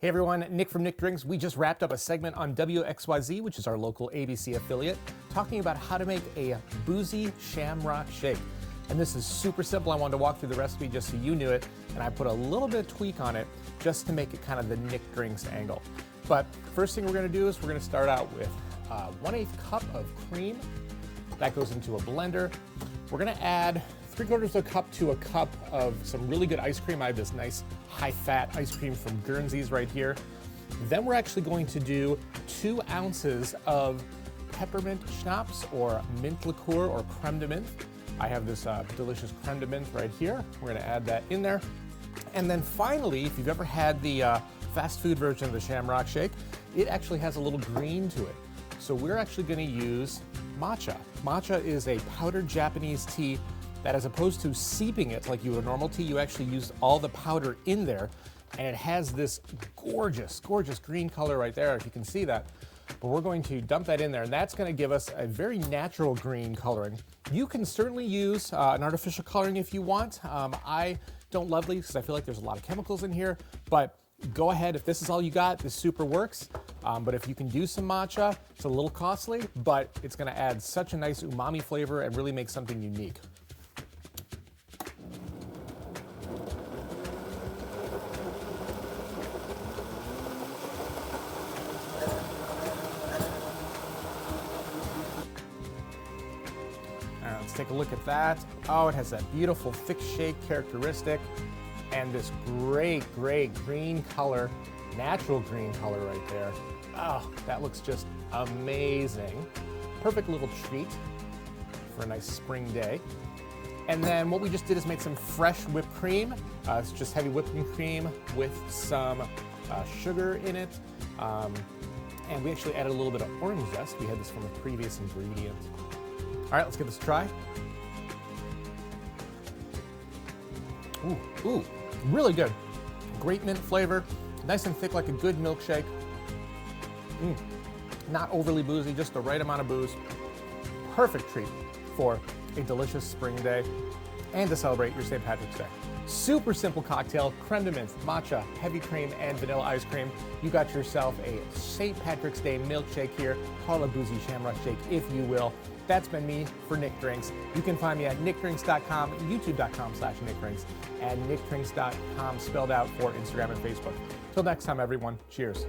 Hey everyone, Nick from Nick Drinks. We just wrapped up a segment on WXYZ, which is our local ABC affiliate, talking about how to make a Boozy Shamrock shake. And this is super simple. I wanted to walk through the recipe just so you knew it, and I put a little bit of tweak on it just to make it kind of the Nick Drinks angle. But first thing we're gonna do is we're gonna start out with 1/8 cup of cream. That goes into a blender. We're gonna add 3/4 of a cup to a cup of some really good ice cream. I have this nice high-fat ice cream from Guernsey's right here. Then we're actually going to do 2 ounces of peppermint schnapps or mint liqueur or creme de menthe. I have this delicious creme de menthe right here. We're gonna add that in there. And then finally, if you've ever had the fast food version of the Shamrock Shake, it actually has a little green to it. So we're actually gonna use matcha. Matcha is a powdered Japanese tea that, as opposed to seeping it like you would a normal tea, you actually use all the powder in there, and it has this gorgeous, gorgeous green color right there, if you can see that. But we're going to dump that in there, and that's gonna give us a very natural green coloring. You can certainly use an artificial coloring if you want. I don't love these because I feel like there's a lot of chemicals in here, but go ahead. If this is all you got, this super works. But if you can do some matcha, it's a little costly, but it's gonna add such a nice umami flavor and really make something unique. Let's take a look at that. Oh, it has that beautiful thick shake characteristic and this great, great green color, natural green color right there. Oh, that looks just amazing. Perfect little treat for a nice spring day. And then what we just did is made some fresh whipped cream. It's just heavy whipping cream with some sugar in it. And we actually added a little bit of orange zest. We had this from a previous ingredient. All right, let's give this a try. Ooh, really good. Great mint flavor, nice and thick like a good milkshake. Not overly boozy, just the right amount of booze. Perfect treat for a delicious spring day and to celebrate your St. Patrick's Day. Super simple cocktail, creme de menthe, matcha, heavy cream, and vanilla ice cream. You got yourself a St. Patrick's Day milkshake here. Call it a Boozy Shamrock Shake if you will. That's been me for Nick Drinks. You can find me at Nickdrinksdotcom, youtube.com/NickDrinks, and Nickdrinks.com spelled out for Instagram and Facebook. Till next time, everyone, cheers.